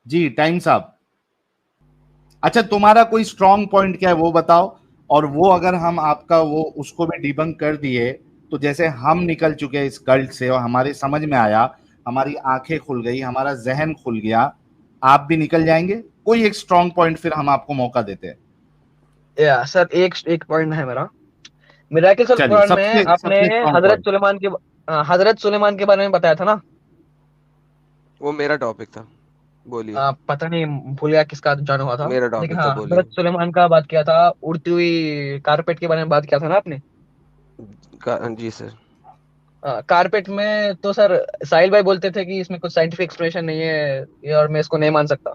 जी time साहब। अच्छा, तुम्हारा कोई स्ट्रॉन्ग पॉइंट क्या है वो बताओ, और वो अगर हम आपका वो उसको भी डिबंक कर दिए, तो जैसे हम निकल चुके हैं इस कल्ट से और हमारे समझ में आया, हमारी आंखें खुल गई, हमारा जहन खुल गया, आप भी निकल जाएंगे? कोई एक स्ट्रॉन्ग पॉइंट फिर हम आपको मौका देते हैं। या सर, एक एक पॉइंट है मेरा। मिराकिल चलिए, कुरान में सबसे आपने सबसे स्ट्रॉन्ग हजरत पॉइंट। सुलेमान के हजरत सुलेमान के बारे में बताया था ना। वो मेरा टॉपिक था, बोलिए। पता नहीं, भूल गया किसका जॉइन हुआ था। मेरा लेकिन टॉपिक था, हाँ, बोलिए। हजरत सुलेमान का बात किया था, उड़ती हुई कारपेट के बारे में बात किया था ना आपने। जी सर। कारपेट में तो सर, साहिल भाई बोलते थे कि इसमें कुछ साइंटिफिक एक्सप्लेनेशन नहीं है ये, और मैं इसको नहीं मान सकता।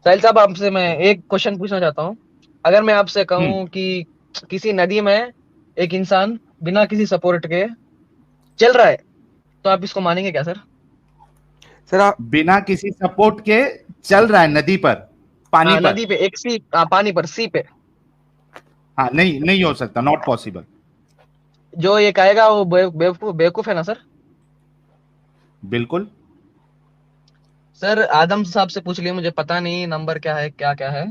साहिल साहब, आपसे मैं एक क्वेश्चन पूछना चाहता हूँ। अगर मैं आपसे हम्म। कहूँ कि किसी नदी में एक इंसान बिना किसी सपोर्ट के चल रहा है, तो आप इसको मानेंगे क्या सर? सर आप बिना किसी सपोर्ट के चल रहा है नदी पर, पानी हाँ, पर? नदी पे एक सी, पानी पर, सी पे। हाँ, नहीं नहीं हो सकता, नॉट पॉसिबल। जो ये कहेगा वो बेवकूफ बेवकूफ है ना सर? बिल्कुल। सर, आदम साहब से पूछ लिए, मुझे पता नहीं नंबर क्या है, क्या क्या है।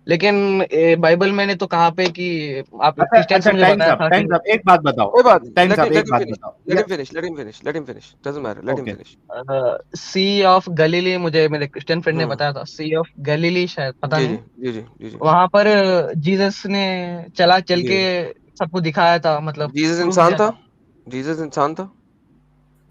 लेकिन बाइबल में ने तो कहा पे कि आप अच्छा क्रिश्चियन से अच्छा, मुझे बताया था कि एक बात बताओ। कोई बात नहीं, टाइम लेट साहब, लेट एक हिम बात फिनिश, बताओ लेट या। Him finish, let him finish, let him finish, doesn't matter, let him okay. Finish. Sea of Galilee, मुझे मेरे क्रिश्चियन फ्रेंड ने हम्म। बताया था, सी ऑफ गलीली शायद, पता जी नहीं। जी जी जी जी जी वहां पर जीसस ने चला चल जी। के सबको दिखाया था, मतलब जीसस प्रूफ इंसान दिया था। था। जीसस इंसान था।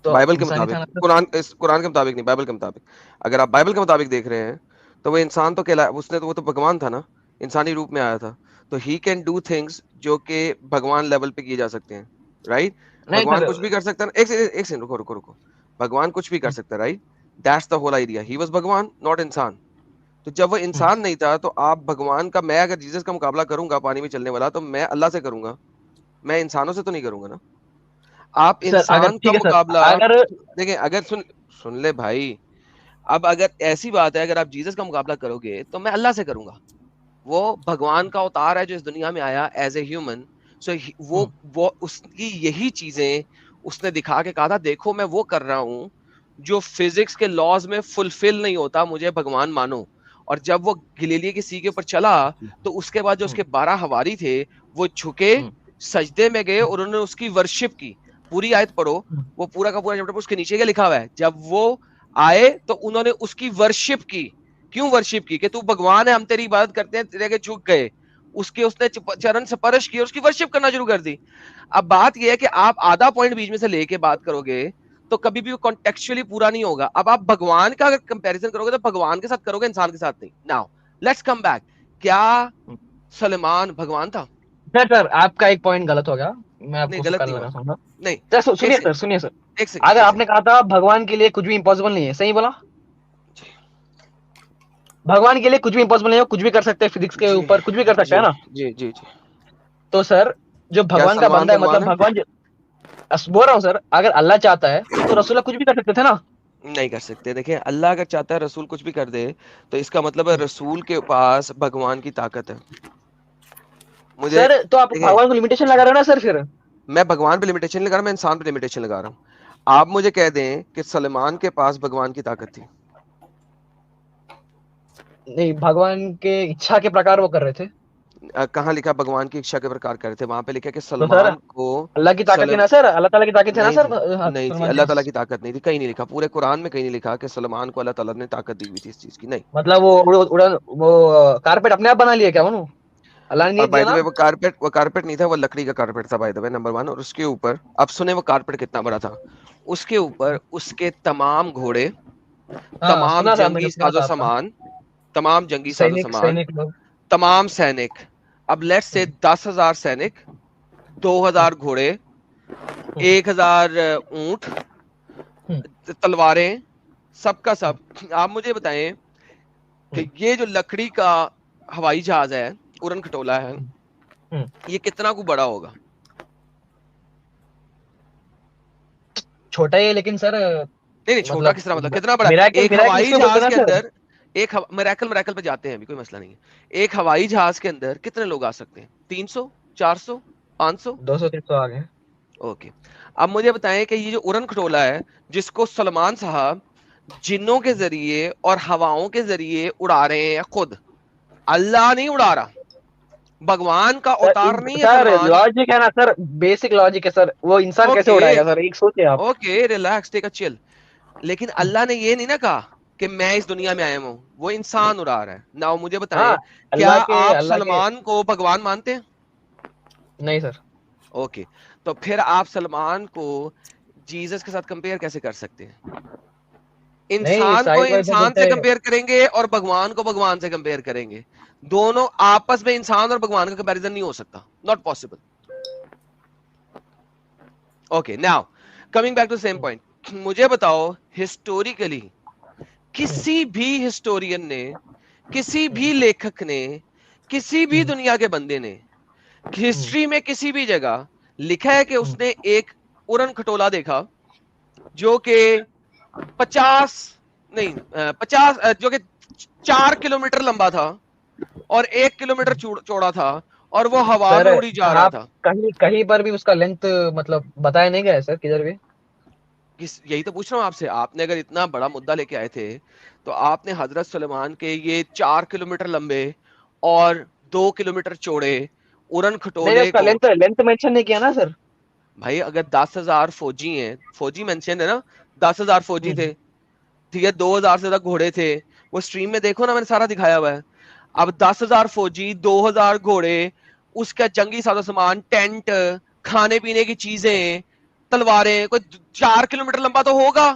तो बाइबल के इंसान ही था मुताबिक, ना सर? कुरान के मुताबिक नहीं, बाइबल के मुताबिक। अगर आप बाइबल के मुताबिक देख रहे हैं, तो वो इंसान तो कहला, उसने तो, वो तो भगवान था ना, इंसानी रूप में आया था। तो ही कैन डू थिंग्स जो कि भगवान लेवल पे किए जा सकते हैं, राइट। नहीं भगवान सर। कुछ भी कर सकता है ना, एक सेकंड, रुको रुको रुको। भगवान कुछ भी कर सकता है, right. That's the whole idea, he was भगवान नॉट इंसान। तो जब वो हम्म, इंसान नहीं था, तो आप भगवान का, मैं अगर जीसस का मुकाबला करूंगा पानी में चलने वाला, तो मैं अल्लाह से करूंगा, मैं इंसानों से तो नहीं करूंगा ना। आप सर अगर इंसान का ठीक है सर, मुकाबला, अगर देखिए, अगर सुन सुन ले भाई। अब अगर ऐसी बात है, अगर आप जीसस का मुकाबला करोगे, तो मैं अल्लाह से करूंगा। वो भगवान का अवतार है जो इस दुनिया में आया एज ए ह्यूमन। सो हम्म, वो उसकी यही चीजें उसने दिखा के कहा था, देखो मैं वो कर रहा हूं जो फिजिक्स के लॉज में फुलफिल नहीं होता, मुझे भगवान मानो। और जब वो गलीलिया की सी के ऊपर चला, तो उसके बाद जो हम्म, उसके 12 हवारी थे, वो झुके, हम्म, सजदे में गए और उन्होंने उसकी वर्शिप की। पूरी आयत पढ़ो, हम्म, वो पूरा का पूरा चैप्टर, उसके नीचे क्या लिखा हुआ है, जब वो आए तो उन्होंने उसकी वर्शिप की। क्यों वर्शिप की? कि तू भगवान है, हम तेरी इबादत करते हैं, तेरे आगे झुक गए। उसके उसने चरण स्पर्श किए और उसकी वर्शिप करना शुरू कर दी। अब बात यह है कि आप आधा पॉइंट बीच में से लेके बात करोगे, तो कभी भी वो कॉन्टेक्चुअली पूरा नहीं होगा। अब आप भगवान का अगर कंपैरिजन करोगे, तो भगवान के साथ करोगे, इंसान के साथ नहीं। Now let's come back. क्या हम्म। सलेमान भगवान था? सर सर, आपका एक पॉइंट गलत हो गया। मैं नहीं, आपको गलत कल नहीं हुआ। लगाना चाहूंगा। नहीं। सर एक सुनिए सेकंड, सर, सुनिए सर। एक सेकंड, अगर एक आपने सेकंड। कहा था भगवान के लिए कुछ भी इम्पॉसिबल नहीं है, सही बोला? भगवान के लिए कुछ भी इम्पॉसिबल नहीं है, वो कुछ भी कर सकते हैं, फिजिक्स के जी ऊपर कुछ भी कर सकता जी है ना। जी जी जी। तो सर, जो क्या भगवान का सलमान बंदा है, भगवान मतलब है? भगवान बोल रहा हूँ सर, अगर अल्लाह चाहता है तो रसूलुल्लाह कुछ भी कर सकते थे ना। नहीं कर सकते। देखिए, अल्लाह अगर चाहता है रसूल कुछ भी कर दे, तो इसका मतलब है हम्म। रसूल के पास भगवान की ताकत है। मुझे सर तो आप देखिए, भगवान को लिमिटेशन लगा रहे हो ना सर फिर? मैं भगवान पे लिमिटेशन लगा रहा हूं, मैं इंसान पे लिमिटेशन लगा रहा हूं। आप मुझे कह दें कि सलमान के पास भगवान की ताकत थी। नहीं, भगवान के इच्छा के प्रकार वो कर रहे थे। कहाँ लिखा भगवान की इच्छा के प्रकार करे थे? वहां पे लिखा कि तो सर, सलमान को अल्लाह की ताकत थी सलम ना सर, अल्लाह ताला की ताकत थी ना नहीं सर, थी, नहीं थी, सलमान के अल्लाह ताला पास। की ताकत नहीं थी, कहीं नहीं लिखा, पूरे कुरान में कहीं नहीं लिखा कि सलमान को अल्लाह ताला ने ताकत दी हुई थी इस चीज की, नहीं। मतलब वो उड़न, वो कारपेट अपने आप बना लिया क्या उन्होंने? अल्लाह ने और नहीं बाय दिया द ना। वे, वो कारपेट नहीं था, वो लकड़ी का कारपेट था by the way, number one. और उसके ऊपर, अब सुने वो कारपेट कितना बड़ा था। उसके ऊपर उसके तमाम घोड़े, हाँ, तमाम सुना था, मैंने जंगी सुना साजो था आपका। सामान, तमाम जंगी साजो सैनिक सामान, सैनिक लोग। तमाम सैनिक। अब लेट्स से हम्म, 10,000 सैनिक, हम्म, 2,000 घोड़े, हम्म, 1,000 ऊंट, हम्म, तलवारें, सबका हम्म, सब। आप मुझे बताएं कि हम्म, ये जो लकड़ी का हवाई जहाज है, उड़न खटोला है, हम्म, हम्म। ये कितना को बड़ा होगा? छोटा ही है लेकिन सर, नहीं नहीं, छोटा मतलब किस तरह, मतलब कितना बड़ा है? मिराकिल एक मिराकिल हवाई इसलिए बोलते जहाज हैं के ना सर। अंदर, मरैकल मरैकल पे जाते हैं, अभी कोई मसला नहीं है। एक हवाई जहाज के अंदर कितने लोग आ सकते हैं? 300, 400, 500? 200-300 आ गए। ओके। अब मुझे बताएं कि ये जो उड़न खटोला है, जिसको सलमान साहब जिन्नों के जरिए और हवाओं के जरिए उड़ा रहे हैं खुद, अल्लाह नहीं उड़ा रहा, भगवान का अवतार नहीं है सर सलमान। लॉजिक है ना सर, बेसिक लॉजिक है सर, वो इंसान कैसे ओके उड़ाएगा सर, एक सोचिए आप। Okay relax, take a chill. लेकिन अल्लाह ने ये नहीं ना कहा कि मैं इस दुनिया में आया हूं, वो इंसान उड़ा रहा है ना। मुझे हाँ, बताएं, क्या आप अल्लाह के सलमान को भगवान मानते हैं? नहीं सर। ओके, तो फिर आप सलमान को जीसस के साथ कंपेयर कैसे कर सकते हैं? नहीं, इंसान को साहिल भाई तो इंसान बोलते से हैं। कंपेयर करेंगे और भगवान को भगवान से कंपेयर करेंगे, दोनों आपस में इंसान और भगवान का कंपैरिजन नहीं हो सकता, not possible. Okay, now coming back to same point, मुझे बताओ हिस्टोरिकली किसी भी हिस्टोरियन ने, किसी भी लेखक ने, किसी भी दुनिया के बंदे ने हिस्ट्री में किसी भी जगह लिखा है कि उसने एक उड़न खटोला देखा जो कि 50 नहीं 50 जो कि 4 किलोमीटर लंबा था और 1 किलोमीटर चौड़ा था और वो हवा सर में उड़ी जा रहा आप था? कहीं कहीं पर भी उसका लेंथ मतलब बताया नहीं गया है सर, किधर भी। यही तो पूछ रहा हूं आपसे, आपने अगर इतना बड़ा मुद्दा लेके आए थे तो आपने हजरत सुलेमान के ये 4 किलोमीटर लंबे और 2 किलोमीटर चौड़े उड़न नहीं नहीं, खटोले उसका को, लेंथ लेंथ मेंशन नहीं किया ना सर। भाई अगर 10,000 फौजी हैं, फौजी मेंशन है ना, 10,000 फौजी थे, ठीक है, 2,000 से ज्यादा घोड़े थे, वो स्ट्रीम में देखो ना, मैंने सारा दिखाया हुआ है। अब 10,000 फौजी, 2,000 घोड़े, उसका जंगी साजो सामान, टेंट, खाने पीने की चीजें, तलवारें, कोई 4 किलोमीटर लंबा तो होगा।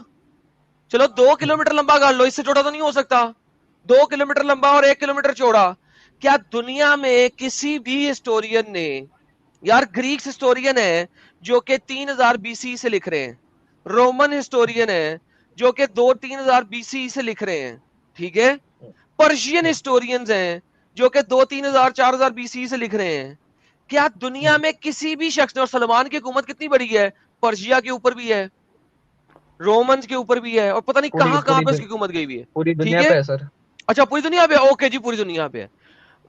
चलो 2 किलोमीटर लंबा कर लो, इससे चौड़ा तो नहीं हो सकता। 2 किलोमीटर लंबा और 1 किलोमीटर चौड़ा। क्या दुनिया में किसी भी हिस्टोरियन ने, यार ग्रीक हिस्टोरियन है जो कि 3,000 बीसी से लिख रहे हैं, रोमन हिस्टोरियन है जो कि 2-3,000 बीसी से लिख रहे हैं, ठीक है, पर्शियन हिस्टोरियंस हैं जो कि 2-3,000-4,000 बीसी से लिख रहे हैं। क्या दुनिया में किसी भी शख्स ने, और सलमान की हुकूमत कितनी बड़ी है, पर्शिया के ऊपर भी है, रोमन्स के ऊपर भी है, और पता नहीं पूरी कहां कहां पूरी पे उसकी हुकूमत गई हुई है, पूरी ठीक दुनिया है। पे है सर। अच्छा पूरी दुनिया पे है? ओके जी, पूरी दुनिया पे है।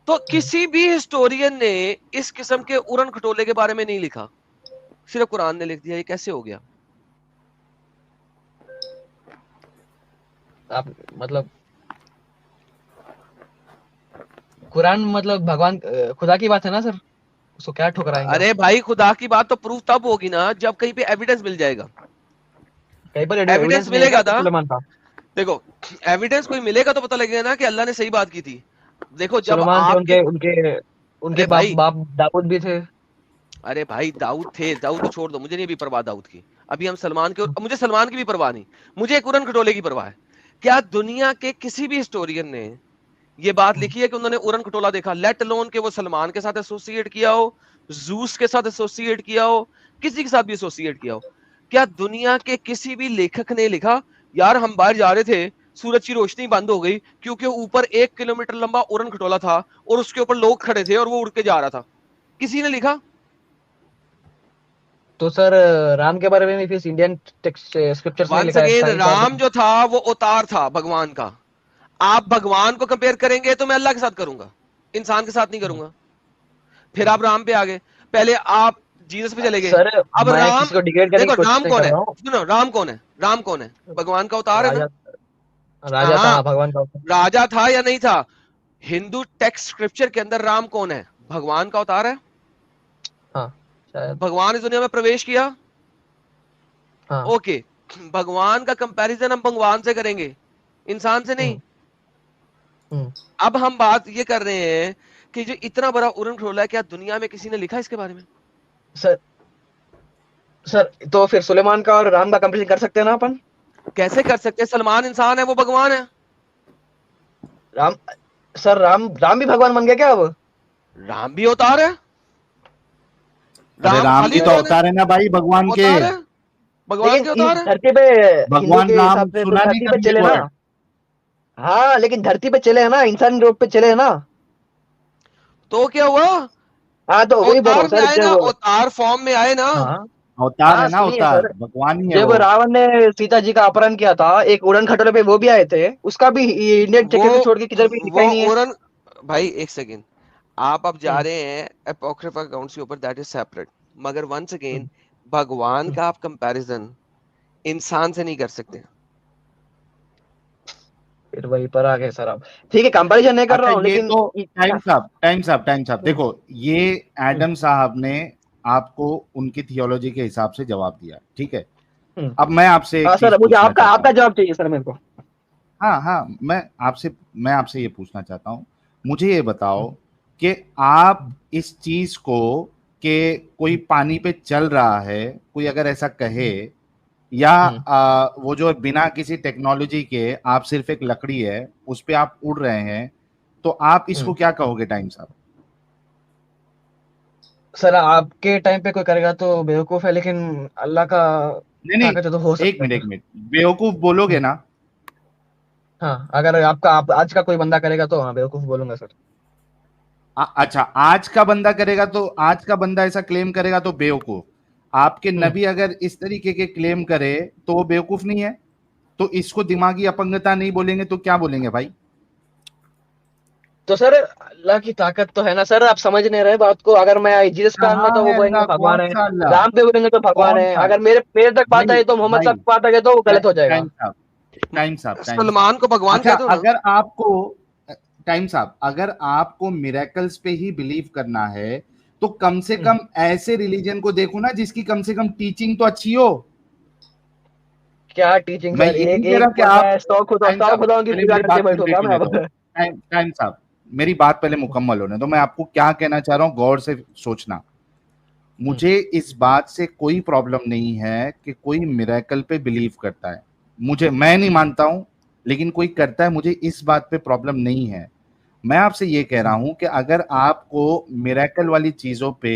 तो किसी भी हिस्टोरियन ने इस किस्म के उड़न खटोले के बारे में नहीं लिखा, सिर्फ कुरान ने लिख दिया। ये कैसे हो गया? आप मतलब कुरान मतलब भगवान खुदा की बात है ना सर, उसको क्या ठुकराएंगे आप। अरे भाई खुदा की बात तो प्रूफ तब होगी ना जब कहीं पे एविडेंस मिल जाएगा। कहीं पर एविडेंस एविडेंस नहीं है क्या मिलेगा सर था, सुलेमान का। देखो एविडेंस कोई मिलेगा तो पता लगेगा ना कि अल्लाह ने सही बात की थी। देखो जब सुलेमान थे, आपके, उनके उनके उनके अरे बाप भाई, बाप दाऊद भी थे। अरे भाई दाऊद थे, दाऊद तो छोड़ दो, मुझे नहीं अभी परवाह दाऊद की। अभी हम सलमान के, मुझे सलमान की भी परवाह नहीं, मुझे एक उड़न खटोले की परवाह है। क्या दुनिया के किसी भी हिस्टोरियन ने ये बात लिखी है कि उन्होंने उड़न खटोला देखा, लेट अलोन के वो सलमान के साथ एसोसिएट किया हो, जूस के साथ एसोसिएट किया हो, किसी के साथ भी एसोसिएट किया हो? क्या दुनिया के किसी भी लेखक ने लिखा यार हम बाहर जा रहे थे, सूरज की रोशनी बंद हो गई क्योंकि ऊपर 1 किलोमीटर लंबा उड़न खटोला था और उसके ऊपर लोग खड़े थे और वो उड़ के जा रहा था? किसी ने लिखा? तो सर राम के बारे में भी फिर इंडियन टेक्स्ट स्क्रिप्चर्स में वंस लिखा है अगेन, साइंस राम जो था वो अवतार था भगवान का। आप भगवान को कंपेयर करेंगे तो मैं अल्लाह के साथ करूंगा, इंसान के साथ नहीं करूंगा। फिर आप राम पे आ गए, पहले आप जीसस पे चले गए। सर अब मैं राम, किसी को डिग्रेड करने की देखो कोशिश राम नहीं कौन कर है, रहा हूँ। सुनो राम कौन है, राम कौन है? भगवान का अवतार है ना? राजा राजा था, हाँ, हाँ, भगवान का होता राजा था या नहीं था? हिंदू टेक्स्ट स्क्रिप्चर के अंदर राम कौन है? भगवान का अवतार है। हाँ शायद। भगवान इस दुनिया में प्रवेश किया, हाँ। ओके। भगवान का कंपैरिजन हम भगवान से करेंगे, इंसान से नहीं। हम्म हम्म अब हम बात ये कर रहे हैं कि जो इतना बड़ा उड़न खटोला है, क्या दुनिया में किसी ने लिखा इसके बारे में? सर सर तो फिर सुलेमान का और राम का कंपेरिजन कर सकते हैं ना अपन। कैसे कर सकते हैं? सलमान इंसान है, वो भगवान है। राम सर राम राम भी भगवान बन गया क्या अब। राम भी अवतार है, अरे राम राम खाली भी तो इंसान है? अवतार है ना भाई भगवान के। अवतार है, भगवान लेकिन के इस अवतार है। धरती पे हिंदू भगवान के नाम हिसाब से तो सुना नहीं धरती पे कभी एक चले ना। वर्ड? हाँ लेकिन धरती पे चले हैं ना, इंसान रूप पे चले हैं ना। तो क्या हुआ? हाँ तो वही बोल रहा अवतार हूँ में सर, आए ना, जब अवतार फॉर्म में आए ना। हाँ अवतार हाँ है ना, सुनिए अवतार सर, भगवान ही है जब वो। रावण ने सीता जी का अपहरण किया था एक उड़न खटोले पे, वो भी आए थे, उसका भी इंडियन वो टेक्स्ट छोड़ के किधर भी लिखा वो ही नहीं है। उड़न, भाई एक सेकेंड, आप अब जा हम्म रहे हैं एपोक्रिफा अकाउंट्स के ऊपर, दैट इज सेपरेट। मगर वंस अगेन, हम्म भगवान हम्म का आप कंपैरिजन इंसान से नहीं कर सकते। फिर वहीं पर आ गए सर आप। ठीक है, कंपैरिजन नहीं कर अच्छा रहा हूँ, ये लेकिन तो टाइम साहब देखो, ये एडम साहब ने आपको उनकी थियोलॉजी के हिसाब से जवाब दिया, ठीक है। हम्म। अब मैं आपसे एक हाँ चीज सर, मुझे पूछना आपका चाहता आपका हूँ। जवाब चाहिए सर मेरे को। हाँ हाँ, मैं आपसे ये पूछना चाहता हूँ, मुझे ये बताओ हम्म। कि आप इस चीज को, कि कोई पानी पे चल रहा है, कोई अगर ऐसा कहे, या हम्म। वो जो बिना किसी टेक्नोलॉजी के आप सिर्फ एक लकड़ी है उस पे आप उड़ रहे हैं, तो आप इसको हम्म। क्या कहोगे टाइम साहब? सर आपके टाइम पे कोई करेगा तो बेवकूफ है, लेकिन अल्लाह का नहीं नहीं, ताकत है तो हो एक सकता मिनट है एक सर। मिनट, बेवकूफ बोलोगे हम्म। ना? हाँ, अगर आपका आप आज का कोई बंदा करेगा तो हाँ बेवकूफ बोलूंगा सर। अच्छा, आज का बंदा करेगा तो, आज का बंदा ऐसा क्लेम करेगा तो बेवकूफ। आपके हम्म। नबी अगर इस तरीके के क्लेम करे तो वो बेवकूफ नहीं है? तो इसको दिमागी अपंगता नहीं बोलेंगे तो क्या बोलेंगे भाई? तो सर अल्लाह की ताकत तो है ना सर, आप समझ नहीं रहे बात को। अगर मैं जीसस पे आऊंगा कहाँ तो वो है बोलेंगे अल्लाह? कौन भगवान है, सा अल्लाह? राम पे बोलेंगे तो भगवान कौन है। सा? अगर मेरे तक बात भाई आई तो मोहम्मद भाई, तक बात आ गई तो वो गलत हो जाएगा। टाइम साहब, टाइम साहब। सलमान को भगवान अच्छा, कह दो ना। अगर आपको, टाइम साहब, अगर आपको मिरेकल्स पे ही बिलीव करना है तो कम से हम्म। कम ऐसे रिलीजन को देखो ना जिसकी कम से कम टीचिंग तो अच्छी हो। क्या टीचिंग मैं सर, ये नहीं एक कह एक रहा कि पढ़ता आप, है, टाइम सौ साहब खुदाओं की पहले पूजा मेरी करके बात बैठो कंप्लीट क्या होने मैं दो। अब। टाइम साहब, मेरी बात पहले मुकम्मल होने दो। मैं आपको क्या कहना चाह रहा हूं गौर से सोचना। हम्म। मुझे इस बात से कोई प्रॉब्लम नहीं है कि कोई मिरेकल पे बिलीव करता है, मैं नहीं मानता हूं, लेकिन कोई करता है, मुझे इस बात पे प्रॉब्लम नहीं है। मैं आपसे ये कह रहा हूं कि अगर आपको मिरेकल वाली चीजों पे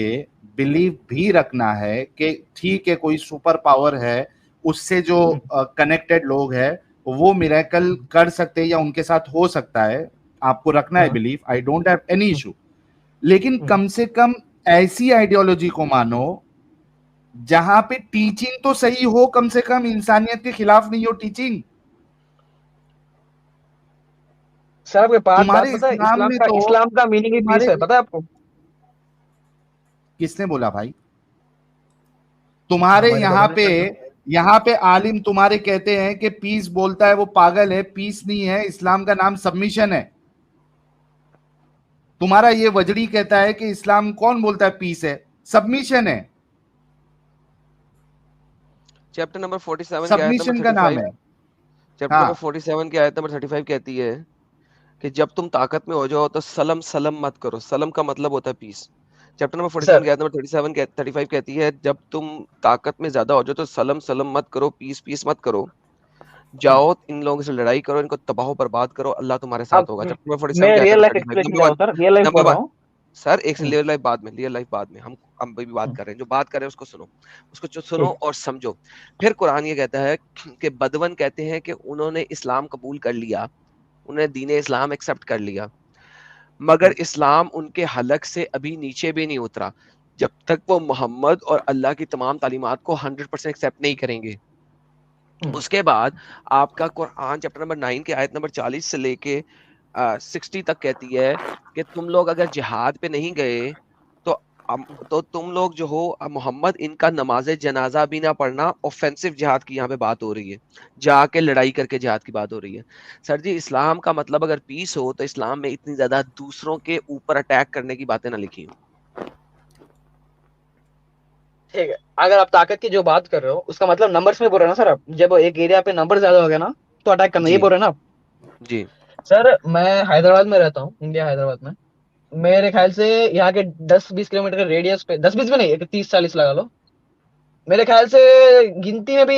बिलीव भी रखना है कि ठीक है कोई सुपर पावर है, उससे जो हम्म। कनेक्टेड लोग हैं वो मिरेकल कर सकते हैं या उनके साथ हो सकता है, आपको रखना है हाँ। Belief, I don't have any hmm. Issue. लेकिन हम्म। कम से कम ऐसी आइडियोलॉजी को मानो जहां पे टीचिंग तो सही हो, कम से कम इंसानियत के खिलाफ नहीं हो टीचिंग। सर आपको बात तुम्हारे पता है, इस्लाम में तो, इस्लाम का मीनिंग ही पीस तुम्हारे, है, पता है आपको? किसने बोला भाई? तुम्हारे हमारे यहाँ भगवान पे, ने। यहाँ पे आलिम तुम्हारे कहते हैं कि पीस बोलता है वो पागल है, पीस नहीं है, इस्लाम का नाम सबमिशन है। तुम्हारा ये वजड़ी कहता है कि इस्लाम, कौन बोलता है पीस है? सबमिशन है, चैप्टर नंबर 47 की आयत नंबर सबमिशन का नाम 35, है। चैप्टर हाँ, नंबर 47 की आयत नंबर 35 कहती है कि जब तुम ताकत में हो जाओ तो सलम सलम मत करो। सलम का मतलब होता है पीस। चैप्टर नंबर 47 सर की आयत नंबर 35 कहती है जब तुम ताकत में ज्यादा हो जाओ तो सलम सलम मत करो, पीस पीस मत करो। जाओ इन लोगों से लड़ाई करो, इनको तबाह बर्बाद करो, अल्लाह तुम्हारे अब साथ होगा। चैप्टर नंबर 47 मैं की आयत real number life 35, explanation number दे रहा वन, हूँ सर, रियल लाइफ नंबर बोल रहा वन। हूँ। सर एक से हम्म। रियल लाइफ बाद में, रियल लाइफ बाद में, हम अभी भी बात हम्म। कर रहे हैं, जो बात कर रहे हैं उसको सुनो, उसको जो सुनो ठीक। और समझो। फिर कुरान ये कहता है कि बदवन कहते हैं कि उन्होंने इस्लाम कबूल कर लिया, उन्हें दीन इस्लाम एक्सेप्ट कर लिया, मगर हम्म। इस्लाम उनके हलक से अभी नीचे भी नहीं उतरा जब तक वो मोहम्मद और अल्लाह की तमाम तालीमात को 100% एक्सेप्ट नहीं करेंगे। हम्म। उसके बाद आपका कुरान चैप्टर नंबर 9 के आयत नंबर 40 से लेके 60 तक कहती है कि तुम लोग अगर जिहाद पे नहीं गए तो तो तुम लोग जो हो मोहम्मद इनका नमाज जनाजा भी ना पढ़ना। ऑफेंसिव जिहाद की यहाँ पे बात हो रही है, जाके लड़ाई करके जिहाद की बात हो रही है। सर जी, इस्लाम का मतलब अगर पीस हो तो इस्लाम में इतनी ज्यादा दूसरों के ऊपर अटैक करने की बातें ना लिखी हो। ठीक है, अगर आप ताकत की जो बात कर रहे हो उसका मतलब नंबर्स में बोल रहे हो ना सर आप? जब एक एरिया पे नंबर ज्यादा हो गया ना तो अटैक करना, ये जी बोल रहे हो ना आप? जी। सर मैं हैदराबाद में रहता हूँ, इंडिया हैदराबाद में। मेरे ख्याल से यहाँ के 10-20 किलोमीटर के रेडियस पे, 10-20 भी नहीं, एक 30-40 लगा लो, मेरे ख्याल से गिनती में भी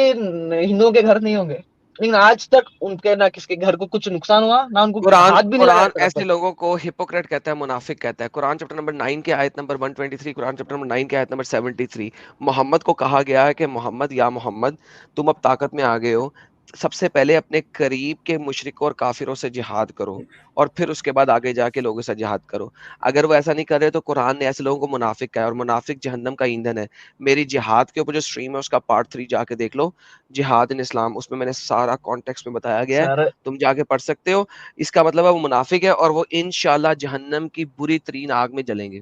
हिंदुओं के घर नहीं होंगे। लेकिन आज तक उनके ना किसके घर को कुछ नुकसान हुआ, ना उनको कुरान हाथ भी नहीं लगाया कुरान आज तक अब ऐसे तक। लोगों को हिपोक्रेट कहता है, मुनाफिक कहता है। कुरान चैप्टर नंबर 9 के आयत नंबर 123, कुरान चैप्टर नंबर 9 के आयत नंबर 73, मोहम्मद को कहा गया है कि मोहम्मद या मोहम्मद तुम अब ताकत में आ गए हो, सबसे पहले अपने करीब के मुशरिकों और काफिरों से जिहाद करो और फिर उसके बाद आगे जाके लोगों से जिहाद करो। अगर वो ऐसा नहीं कर रहे तो कुरान ने ऐसे लोगों को मुनाफिक कहा है, और मुनाफिक जहन्नम का ईंधन है। मेरी जिहाद के ऊपर जो स्ट्रीम है उसका पार्ट 3 जाके देख लो, जिहाद इन इस्लाम, उसमें मैंने सारा कॉन्टेक्स्ट में बताया गया है, सर तुम जाके पढ़ सकते हो। इसका मतलब है वो मुनाफिक है और वो इंशाल्लाह जहन्नम की बुरी तरीन आग में जलेंगे।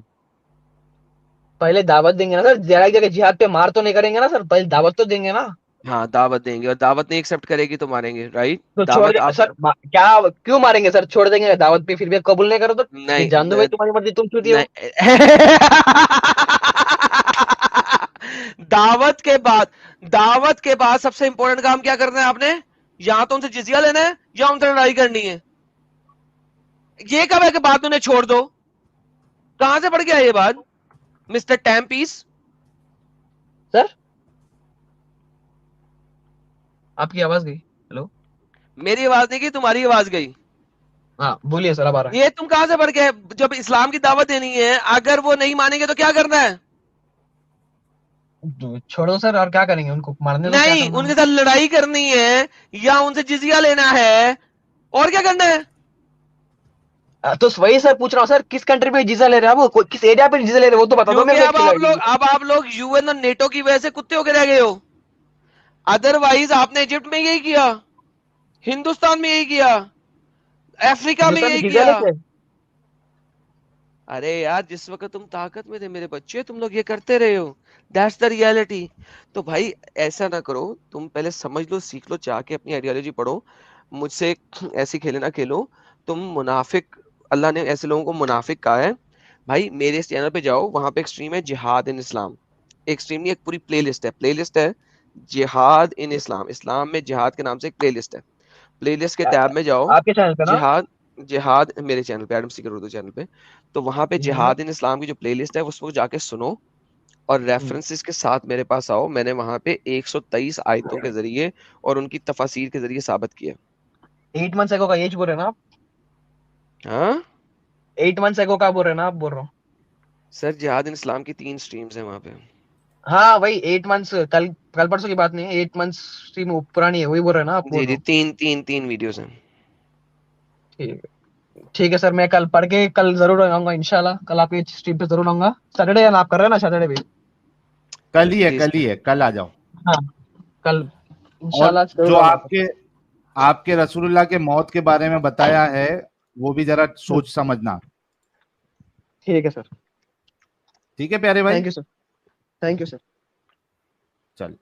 पहले दावत देंगे ना सर, जरा जगह जिहाद पे मार तो नहीं करेंगे ना सर, पहले दावत तो देंगे ना। हाँ दावत देंगे, और दावत नहीं एक्सेप्ट करेगी तो मारेंगे, राइट? तो छोड़ दावत दे आप सर, क्या क्यों मारेंगे सर? छोड़ देंगे दावत पे, फिर भी कबूल नहीं करो तो नहीं जान दो भाई, तुम्हारी मर्जी, तुम चूतिए हो। नहीं दावत के बाद सबसे इंपॉर्टेंट काम क्या करना है आपने? या तो उनसे जिजिया लेना है या उनसे लड़ाई करनी है। ये कब है कि बात उन्हें छोड़ दो? कहां से पड़ गया ये बात मिस्टर टैम्पीस? सर आपकी आवाज गई। हेलो, मेरी आवाज नहीं गई, तुम्हारी आवाज गई। हाँ बोलिए सर, अब आ रहा है। ये तुम कहां से पड़ गए? जब इस्लाम की दावत देनी है, अगर वो नहीं मानेंगे तो क्या करना है? छोड़ो सर, और क्या करेंगे? उनको मारने दो, क्या नहीं, करना उनके है। साथ लड़ाई करनी है या उनसे जिजिया लेना है, और क्या करना है? तो वही सर पूछ रहा हूँ सर, किस कंट्री पे वीजा ले रहे हैं आप? किस एरिया पे वीजा ले रहे हैं वो तो बता दो क्योंकि मेरे अब आप लोग यूएन और नेटो की वजह से कुत्ते होकर रह गए हो। अदरवाइज आपने इजिप्ट में यही किया, हिंदुस्तान में यही किया, अफ्रीका में हिंदुस्तान में यही वीजा किया। लेते हैं। अरे यार, जिस वक्त तुम ताकत में थे मेरे बच्चे, तुम लोग ये करते रहे हो। That's the reality. तो भाई ऐसा ना करो, तुम पहले समझ लो, सीख लो, जाके अपनी आइडियोलॉजी पढ़ो। मुझसे ऐसी खेले ना खेलो। तुम मुनाफिक, अल्लाह ने ऐसे लोगों को मुनाफिक कहा है। भाई मेरे इस चैनल पे जाओ, वहां पे एक स्ट्रीम है जिहाद इन इस्लाम। एक स्ट्रीम नहीं, एक पूरी प्लेलिस्ट है जिहाद इन इस्लाम। इस्लाम में जिहाद के नाम से एक प्लेलिस्ट है। प्लेलिस्ट के टैब में जाओ, आपके चैनल पे ना? जिहाद जिहाद मेरे चैनल पे, एडम सीकर उर्दू चैनल पे। तो वहां पे जिहाद इन इस्लाम की जो प्लेलिस्ट है उसको जाके सुनो, और रेफरेंसेस के साथ मेरे पास आओ। मैंने वहां पे 123 आयतों के जरिए और उनकी तफसीर के जरिए साबित किया। 8 मंथ्स एगो का एज बोल रहे हैं ना आप? हाँ 8 मंथ्स एगो का बोल रहे हैं ना आप? बोल रहा हूँ। सर, जिहाद इन इस्लाम की 3 स्ट्रीम्स हैं वहां पे। हाँ वही 8 मंथ्स, कल कल परसों की बात नहीं है, 8 मंथ्स स्ट्रीम पुरानी है, वही बोल रहे हैं ना आप? बोल जी रहा जी, हूँ। तीन वीडियोस हैं। ठीक है, ठीक है सर, मैं कल पढ़ के कल जरूर आऊंगा इंशाल्लाह। कल आपकी स्ट्रीम पे जरूर आऊंगा। सैटरडे या आप कर रहे हैं ना? सैटरडे भी? जी कल ही है, कल आ जाओ। हाँ कल और इंशाल्लाह जो जरूर आऊंगा। आपके आपके रसूलुल्लाह के मौत के बारे में बताया है, वो भी जरा हम्म, सोच समझना। ठीक है सर। ठीक है प्यारे भाई, thank you sir. Thank you sir. चल।